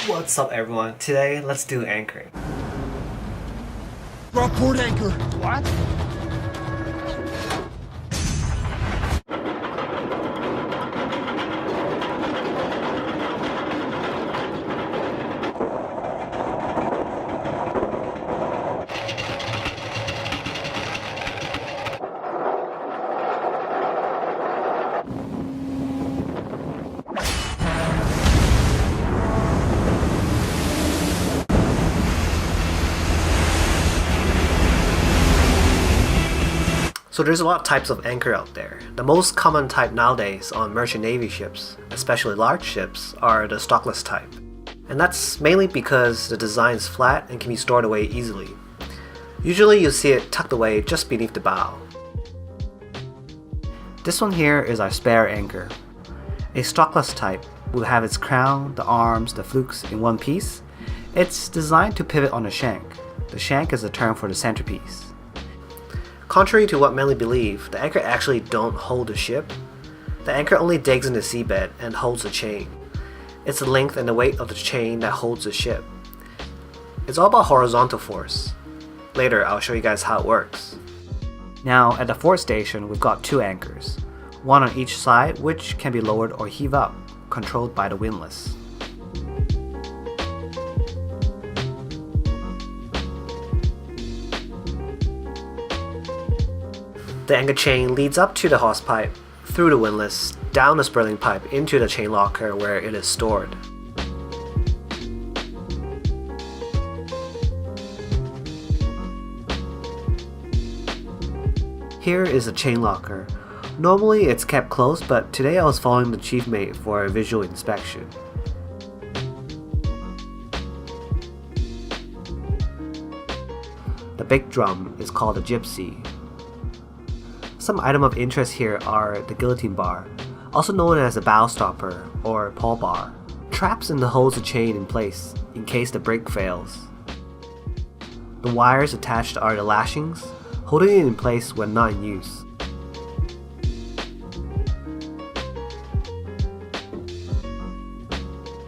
What's up everyone? Today let's do anchoring. Drop port anchor. What? So there's a lot of types of anchor out there. The most common type nowadays on merchant navy ships, especially large ships, are the stockless type. And that's mainly because the design is flat and can be stored away easily. Usually you see it tucked away just beneath the bow. This one here is our spare anchor. A stockless type will have its crown, the arms, the flukes in one piece. It's designed to pivot on the shank. The shank is the term for the centerpiece. Contrary to what many believe, the anchor actually don't hold the ship. The anchor only digs in the seabed and holds the chain. It's the length and the weight of the chain that holds the ship. It's all about horizontal force. Later, I'll show you guys how it works. Now, at the fore station, we've got two anchors, one on each side which can be lowered or heave up, controlled by the windlass. The anchor chain leads up to the hawse pipe, through the windlass, down the spurling pipe into the chain locker where it is stored. Here is the chain locker. Normally it's kept closed, but today I was following the chief mate for a visual inspection. The big drum is called a gypsy. Some item of interest here are the guillotine bar, also known as a bow stopper or pawl bar. Traps in the holds the chain in place in case the brake fails. The wires attached are the lashings, holding it in place when not in use.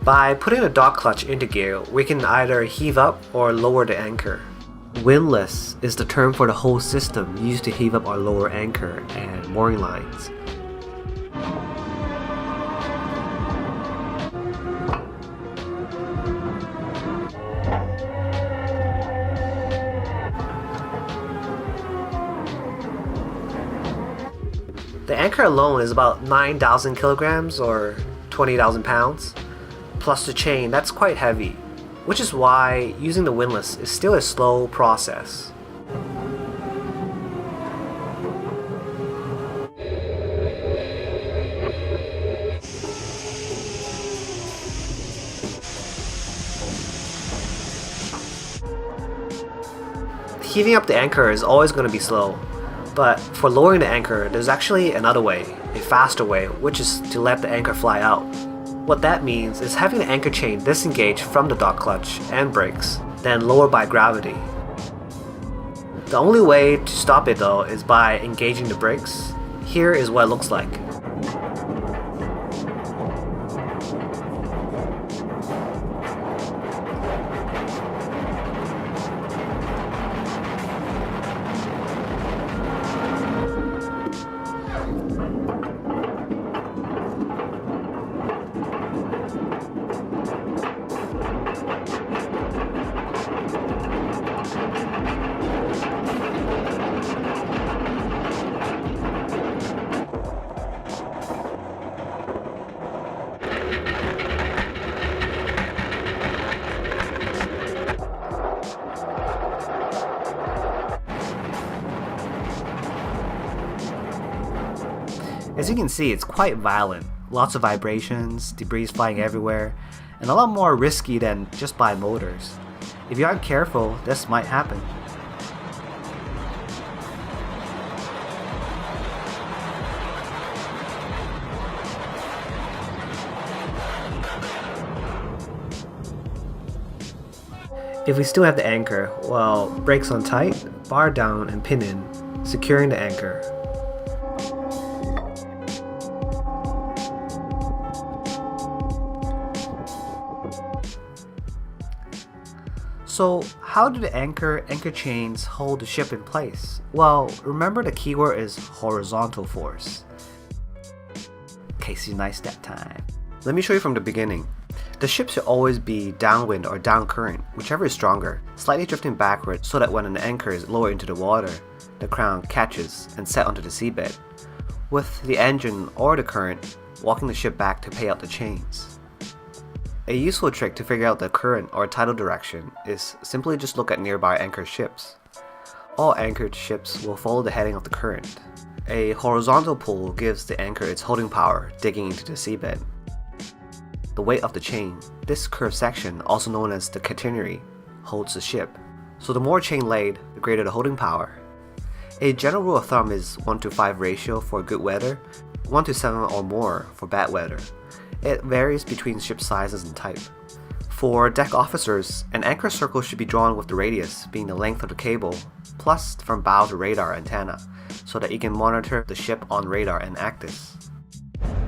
By putting the dog clutch into gear, we can either heave up or lower the anchor. Windlass is the term for the whole system used to heave up our lower anchor and mooring lines. The anchor alone is about 9,000 kilograms or 20,000 pounds, plus the chain. That's quite heavy, which is why using the windlass is still a slow process. Heaving up the anchor is always going to be slow, but for lowering the anchor there's actually another way, a faster way, which is to let the anchor fly out. What that means is having the anchor chain disengage from the dog clutch and brakes, then lower by gravity. The only way to stop it though is by engaging the brakes. Here is what it looks like. As you can see, it's quite violent. Lots of vibrations, debris flying everywhere, and a lot more risky than just by motors. If you aren't careful, this might happen. If we still have the anchor, well, brakes on tight, bar down and pin in, securing the anchor. So how do the anchor chains hold the ship in place? Well, remember the keyword is horizontal force. Casey Neistat time. Let me show you from the beginning. The ship should always be downwind or down current, whichever is stronger, slightly drifting backwards so that when an anchor is lowered into the water, the crown catches and set onto the seabed, with the engine or the current walking the ship back to pay out the chains. A useful trick to figure out the current or tidal direction is simply just look at nearby anchored ships. All anchored ships will follow the heading of the current. A horizontal pull gives the anchor its holding power digging into the seabed. The weight of the chain, this curved section, also known as the catenary, holds the ship. So the more chain laid, the greater the holding power. A general rule of thumb is 1:5 ratio for good weather, 1:7 or more for bad weather. It varies between ship sizes and type. For deck officers, an anchor circle should be drawn with the radius being the length of the cable, plus from bow to radar antenna, so that you can monitor the ship on radar and ACDIS.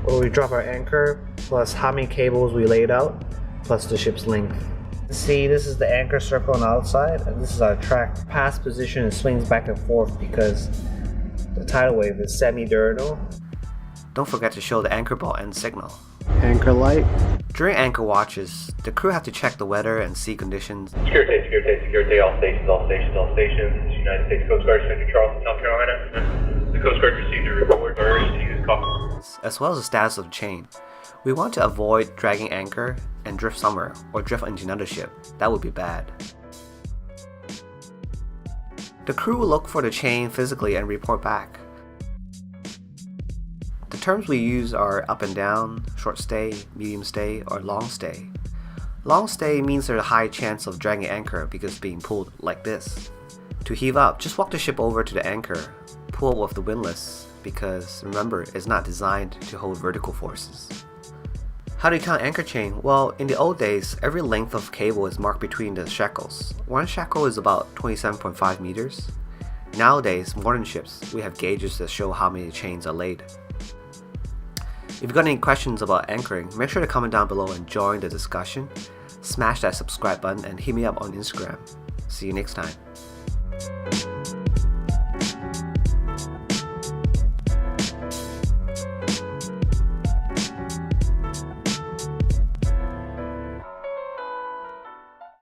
Well, we drop our anchor, plus how many cables we laid out, plus the ship's length. See, this is the anchor circle on the outside, and this is our track. Past position and swings back and forth because the tidal wave is semi-diurnal. Don't forget to show the anchor ball end signal. Anchor light. During anchor watches, the crew have to check the weather and sea conditions. Security, all stations. This is United States Coast Guard, Central Charleston, South Carolina. The Coast Guard received a report. Urged to use caution. As well as the status of the chain. We want to avoid dragging anchor and drift somewhere or drift into another ship. That would be bad. The crew will look for the chain physically and report back. The terms we use are up and down, short stay, medium stay, or long stay. Long stay means there's a high chance of dragging anchor because it's being pulled like this. To heave up, just walk the ship over to the anchor, pull with the windlass, because remember, it's not designed to hold vertical forces. How do you count anchor chain? Well, in the old days, every length of cable is marked between the shackles. One shackle is about 27.5 meters. Nowadays, modern ships, we have gauges that show how many chains are laid. If you've got any questions about anchoring, make sure to comment down below and join the discussion. Smash that subscribe button and hit me up on Instagram. See you next time.